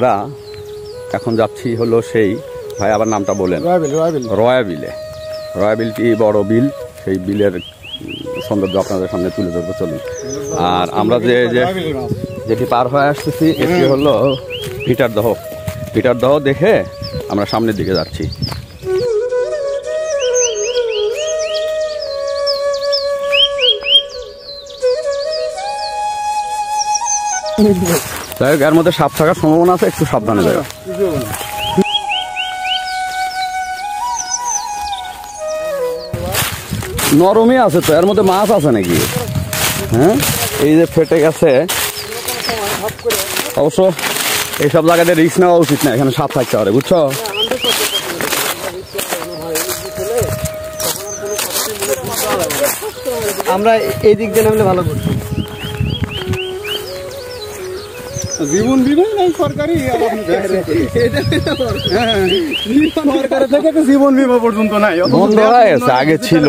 আমরা এখন যাচ্ছি হলো সেই, ভাই আবার নামটা বলেন, রয়া বিলটি বড় বিল, সেই বিলের সৌন্দর্য আপনাদের সামনে তুলে ধরবো, চলুন। আর আমরা যেটি পার হয়ে আসতেছি এটি হলো ভিটারদহ দেখে আমরা সামনের দিকে যাচ্ছি। যাই হোক, এর মধ্যে সাপ থাকার সম্ভাবনা আছে, একটু সাবধানে যাবে। নরমই আছে তো, এর মধ্যে মাছ আছে নাকি? হ্যাঁ, এই যে ফেটে গেছে। অবশ্য এইসব জায়গাতে রিস্ক নেওয়া উচিত না, এখানে সাপ থাকতে পারে, বুঝছো? আমরা এই দিক দিয়ে নামলে ভালো করছি। জীবন বিমা নাই সরকারি, সরকার থেকে জীবন বিমা পর্যন্ত নাই, বন্ধ হয়ে গেছে, আগে ছিল।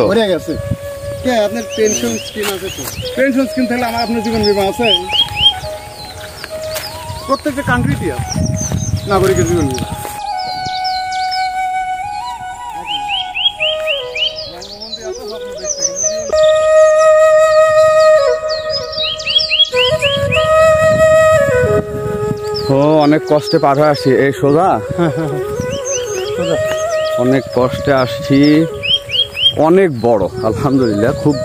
আপনার পেনশন স্কিম আছে তো? পেনশন স্কিম থাকলে আপনার জীবন বিমা আছে, প্রত্যেকটা কান্ট্রিতে আছে নাগরিকের জীবন বিমা। অনেক কষ্টে পার হয়ে আসছি, এই সোজা অনেক কষ্টে আসছি। অনেক বড়, আলহামদুলিল্লাহ খুব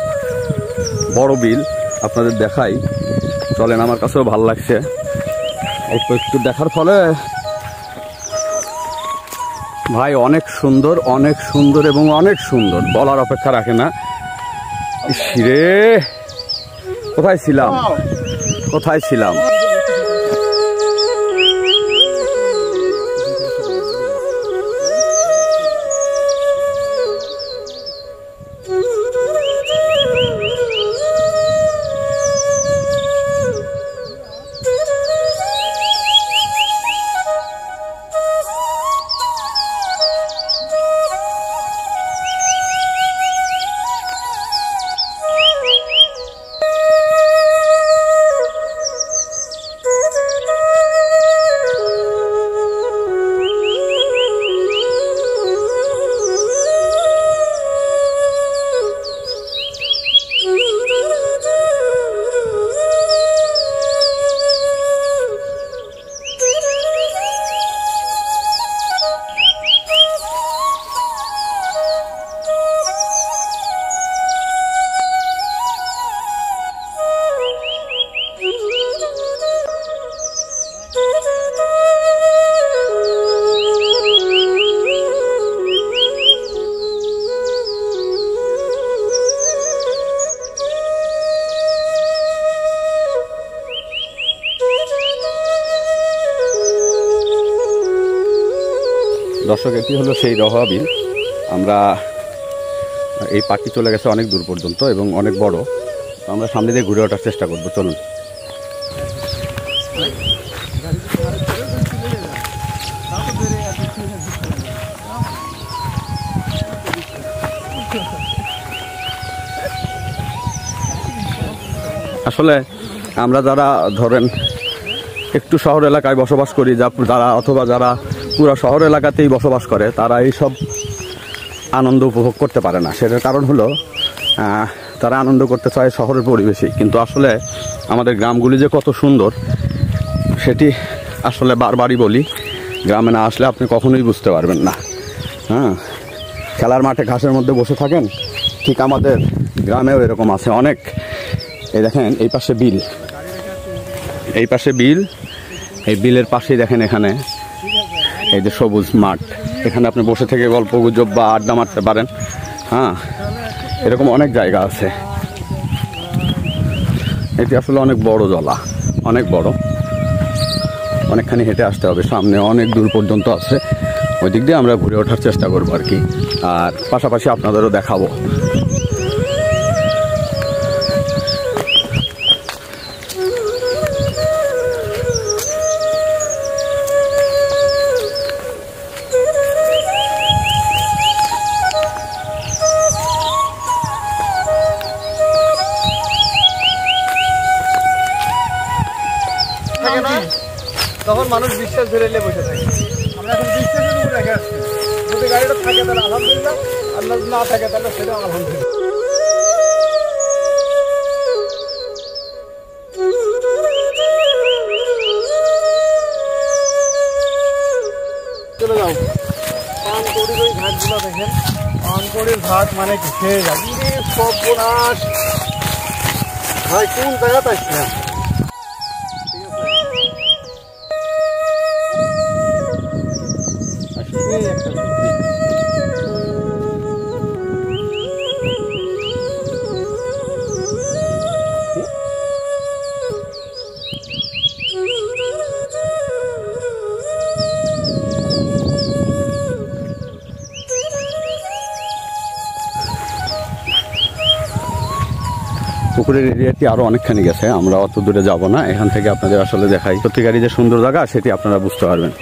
বড় বিল, আপনাদের দেখাই, চলেন। আমার কাছেও ভালো লাগছে অল্প একটু দেখার ফলে। ভাই অনেক সুন্দর এবং অনেক সুন্দর, বলার অপেক্ষা রাখে না। রে কোথায় ছিলাম? দর্শক, এটি হলো সেই রয়া বিল। আমরা এই পার্কটি চলে গেছে অনেক দূর পর্যন্ত এবং অনেক বড়। আমরা সামনে দিয়ে ঘুরে ওঠার চেষ্টা করবো, চলুন। আসলে আমরা যারা ধরেন একটু শহর এলাকায় বসবাস করি, অথবা যারা পুরো শহর এলাকাতেই বসবাস করে, তারা এইসব আনন্দ উপভোগ করতে পারে না। সেটার কারণ হলো তারা আনন্দ করতে চায় শহরের পরিবেশে, কিন্তু আসলে আমাদের গ্রামগুলি যে কত সুন্দর সেটি আসলে বারবারই বলি, গ্রামে না আসলে আপনি কখনোই বুঝতে পারবেন না। হ্যাঁ, খেলার মাঠে ঘাসের মধ্যে বসে থাকেন, ঠিক আমাদের গ্রামেও এরকম আছে অনেক। এই দেখেন, এই পাশে বিল, এই বিলের পাশেই দেখেন এখানে এই যে সবুজ মাঠ, এখানে আপনি বসে থেকে গল্প গুজব বা আড্ডা মারতে পারেন। হ্যাঁ, এরকম অনেক জায়গা আছে। এটি আসলে অনেক বড় জলা, অনেক বড়, অনেকখানি হেঁটে আসতে হবে, সামনে অনেক দূর পর্যন্ত আছে। ওই দিক দিয়ে আমরা ঘুরে ওঠার চেষ্টা করবো আর কি, আর পাশাপাশি আপনাদেরও দেখাবো। তখন মানুষ বিশ্বাস ধরে নিয়ে বসে থাকে। আমরা এখন বিশ্বাসের উপর রেখে আসছি। যদি গাড়িটা থাকে তাহলে আলহামদুলিল্লাহ, আর না থাকে তাহলে সেটাও আলহামদুলিল্লাহ। চলে যাও পানকড়ির ওই ঘাটগুলো দেখেন। পানকড়ির ঘাট মানে কি খেয়ে যাবি সব বোনাস ভাই, কোন জায়গাতে আসছে? পুকুরের এরিয়াটি আরো অনেকখানি গেছে, আমরা অত দূরে যাব না। এখান থেকে আপনাদের আসলে দেখাই সত্যিকারই যে সুন্দর জায়গা সেটি আপনারা বুঝতে পারবেন।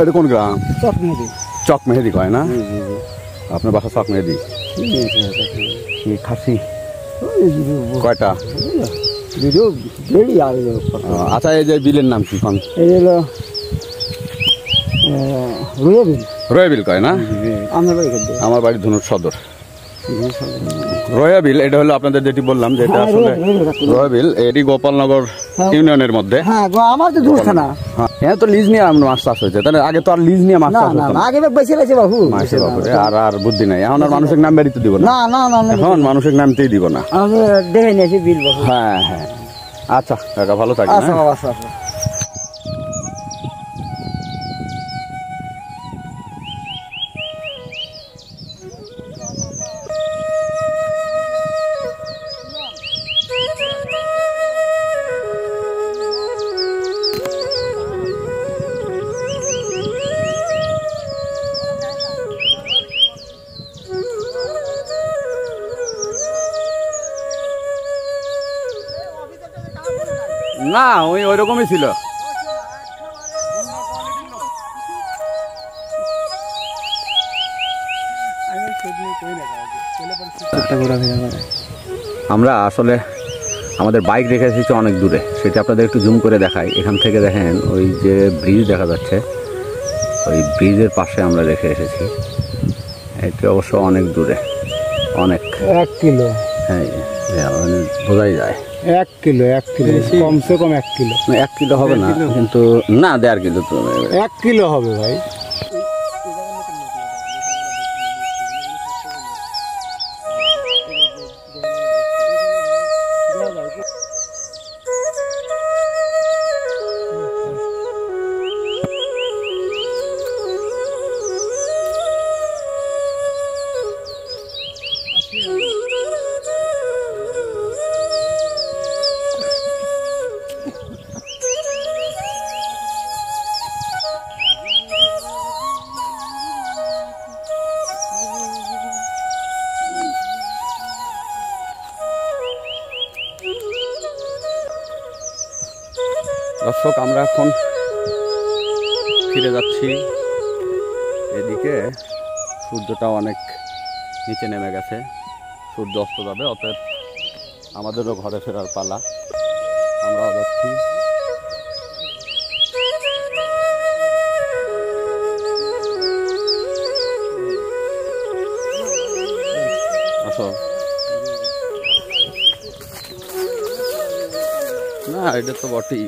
এটা কোন গ্রাম? চক মেহেদি কয় না? আপনার বাসা চক মেহেদি? খাসি কয়টা? আচ্ছা, এই যে বিলের নাম কি? রয়াবিল কয় না? আমার বাড়ি ধনুর সদর। রয়াবিল এটা হলো আপনাদের যেটি বললাম যে এটা আসলে রয়াবিল, এটি গোপালনগর ইউনিয়নের মধ্যে। আমার তো দূর থানা। হ্যাঁ, তো লিজ নিয়ে আমরা মাছ চাষ হয়েছে, তাহলে আগে তো আর লিজ নিয়ে মাছ চাষ হতো না। আগে বেশি বেশি বাবু আর বুদ্ধি নাই এখন, আর মানুষের নাম বেরিতে দিব না। এখন মানুষের নামতেই দিব না। দেখে নিয়েছি বিল বাবু। হ্যাঁ হ্যাঁ, আচ্ছা কাকা ভালো থাকেন। না, ওই রকমই ছিল। আমরা আসলে আমাদের বাইক রেখে এসেছি অনেক দূরে, সেটা আপনাদের একটু জুম করে দেখাই। এখান থেকে দেখেন ওই যে ব্রিজ দেখা যাচ্ছে, ওই ব্রিজের পাশে আমরা রেখে এসেছি। এটি অবশ্য অনেক দূরে, অনেক 1 কিলো। হ্যাঁ, বোঝাই যায় 1 কিলো কমসে কম 1 কিলো। 1 কিলো হবে না, কিন্তু না 1.5 কিলো তো 1 কিলো হবে ভাই। দর্শক, আমরা এখন ফিরে যাচ্ছি। এদিকে সূর্যটা অনেক নিচে নেমে গেছে, সূর্য অস্ত যাবে, অতএব আমাদেরও ঘরে ফেরার পালা। আমরাও যাচ্ছি। আসো না, এটা তো বটেই।